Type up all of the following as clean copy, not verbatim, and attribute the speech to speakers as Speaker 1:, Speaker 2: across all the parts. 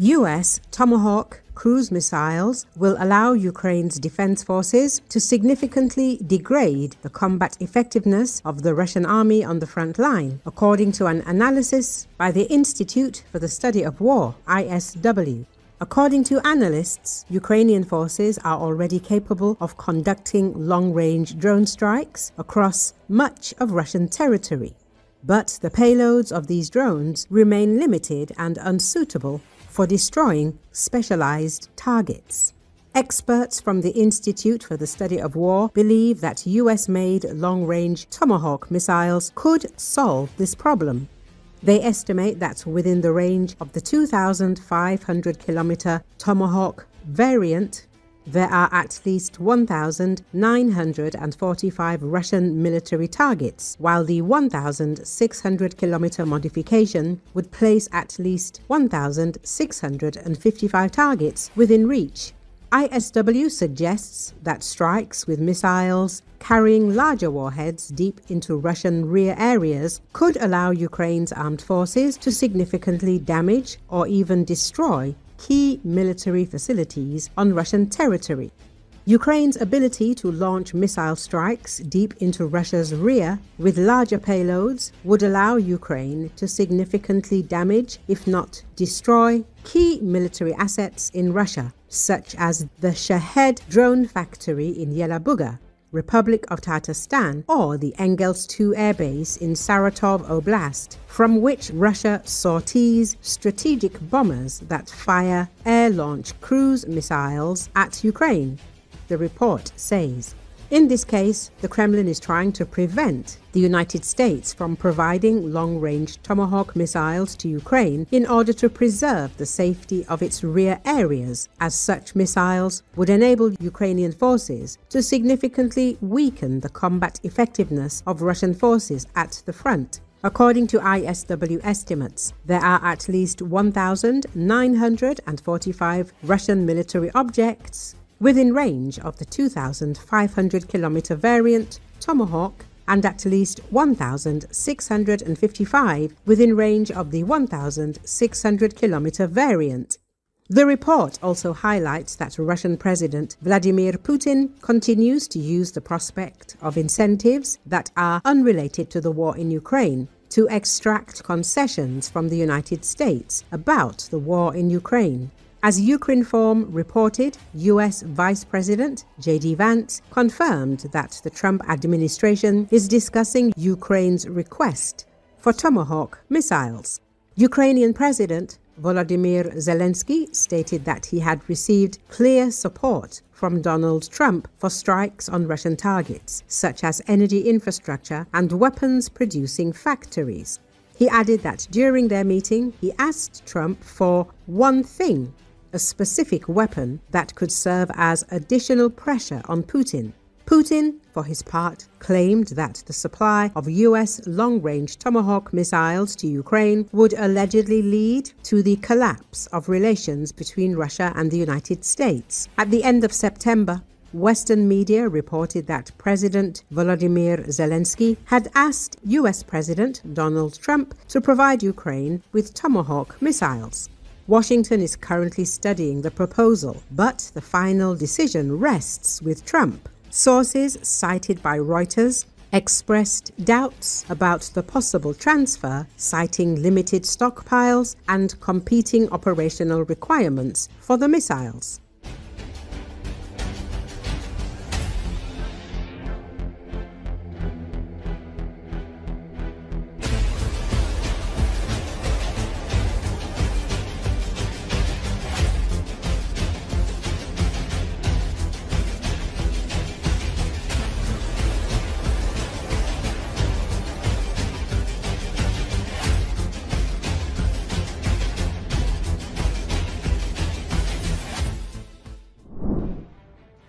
Speaker 1: US Tomahawk cruise missiles will allow Ukraine's defense forces to significantly degrade the combat effectiveness of the Russian army on the front line, according to an analysis by the Institute for the Study of War, ISW. According to analysts, Ukrainian forces are already capable of conducting long-range drone strikes across much of Russian territory. But the payloads of these drones remain limited and unsuitable for destroying specialized targets. Experts from the Institute for the Study of War believe that US-made long-range Tomahawk missiles could solve this problem. They estimate that within the range of the 2,500-kilometer Tomahawk variant, there are at least 1,945 Russian military targets, while the 1,600-kilometer modification would place at least 1,655 targets within reach. ISW suggests that strikes with missiles carrying larger warheads deep into Russian rear areas could allow Ukraine's armed forces to significantly damage or even destroy key military facilities on Russian territory. Ukraine's ability to launch missile strikes deep into Russia's rear with larger payloads would allow Ukraine to significantly damage, if not destroy, key military assets in Russia, such as the Shahed drone factory in Yelabuga, Republic of Tatarstan, or the Engels-2 airbase in Saratov Oblast, from which Russia sorties strategic bombers that fire air-launched cruise missiles at Ukraine, the report says. In this case, the Kremlin is trying to prevent the United States from providing long-range Tomahawk missiles to Ukraine in order to preserve the safety of its rear areas, as such missiles would enable Ukrainian forces to significantly weaken the combat effectiveness of Russian forces at the front. According to ISW estimates, there are at least 1,945 Russian military objects within range of the 2,500-kilometer variant Tomahawk and at least 1,655 within range of the 1,600-kilometer variant. The report also highlights that Russian President Vladimir Putin continues to use the prospect of incentives that are unrelated to the war in Ukraine to extract concessions from the United States about the war in Ukraine. As Ukrinform reported, US Vice President J.D. Vance confirmed that the Trump administration is discussing Ukraine's request for Tomahawk missiles. Ukrainian President Volodymyr Zelenski stated that he had received clear support from Donald Trump for strikes on Russian targets, such as energy infrastructure and weapons-producing factories. He added that during their meeting, he asked Trump for one thing: a specific weapon that could serve as additional pressure on Putin. Putin, for his part, claimed that the supply of US long-range Tomahawk missiles to Ukraine would allegedly lead to the collapse of relations between Russia and the United States. At the end of September, Western media reported that President Volodymyr Zelensky had asked US President Donald Trump to provide Ukraine with Tomahawk missiles. Washington is currently studying the proposal, but the final decision rests with Trump. Sources cited by Reuters expressed doubts about the possible transfer, citing limited stockpiles and competing operational requirements for the missiles.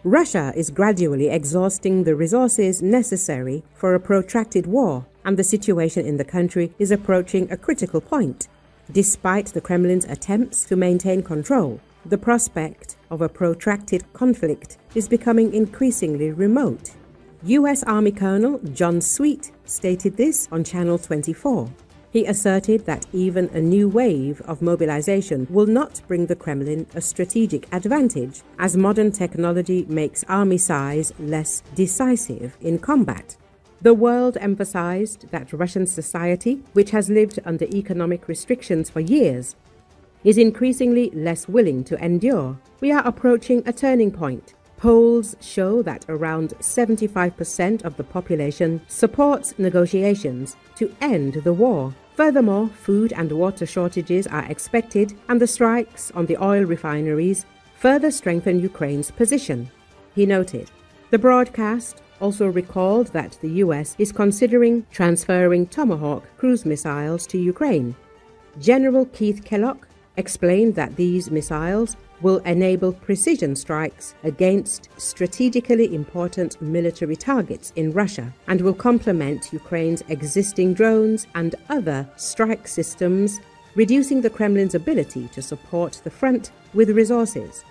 Speaker 1: Russia is gradually exhausting the resources necessary for a protracted war, and the situation in the country is approaching a critical point. Despite the Kremlin's attempts to maintain control, the prospect of a protracted conflict is becoming increasingly remote. U.S. Army Colonel John Sweet stated this on Channel 24. He asserted that even a new wave of mobilization will not bring the Kremlin a strategic advantage, as modern technology makes army size less decisive in combat. The world emphasized that Russian society, which has lived under economic restrictions for years, is increasingly less willing to endure. We are approaching a turning point. Polls show that around 75% of the population supports negotiations to end the war. Furthermore, food and water shortages are expected, and the strikes on the oil refineries further strengthen Ukraine's position, he noted. The broadcast also recalled that the US is considering transferring Tomahawk cruise missiles to Ukraine. General Keith Kellogg explained that these missiles will enable precision strikes against strategically important military targets in Russia and will complement Ukraine's existing drones and other strike systems, reducing the Kremlin's ability to support the front with resources.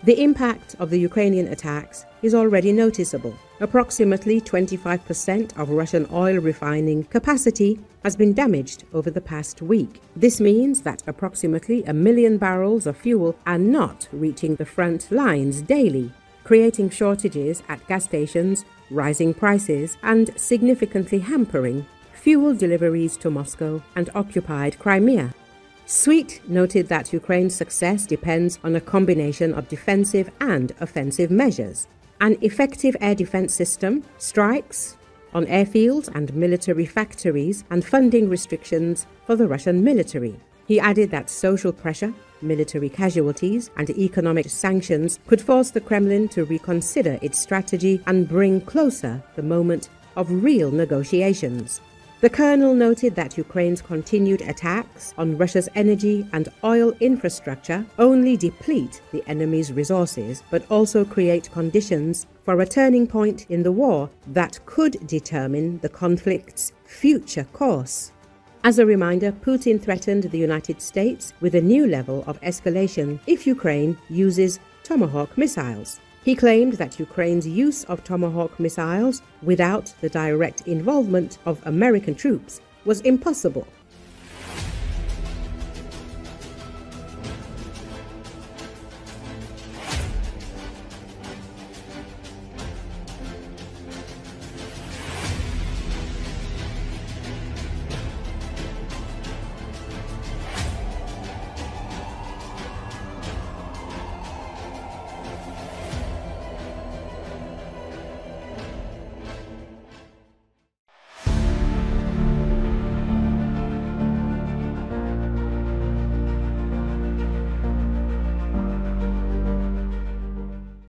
Speaker 1: The impact of the Ukrainian attacks is already noticeable. Approximately 25% of Russian oil refining capacity has been damaged over the past week. This means that approximately 1 million barrels of fuel are not reaching the front lines daily, creating shortages at gas stations, rising prices, and significantly hampering fuel deliveries to Moscow and occupied Crimea. Sweet noted that Ukraine's success depends on a combination of defensive and offensive measures. An effective air defense system, strikes on airfields and military factories, and funding restrictions for the Russian military. He added that social pressure, military casualties, and economic sanctions could force the Kremlin to reconsider its strategy and bring closer the moment of real negotiations. The colonel noted that Ukraine's continued attacks on Russia's energy and oil infrastructure only deplete the enemy's resources, but also create conditions for a turning point in the war that could determine the conflict's future course. As a reminder, Putin threatened the United States with a new level of escalation if Ukraine uses Tomahawk missiles. He claimed that Ukraine's use of Tomahawk missiles without the direct involvement of American troops was impossible.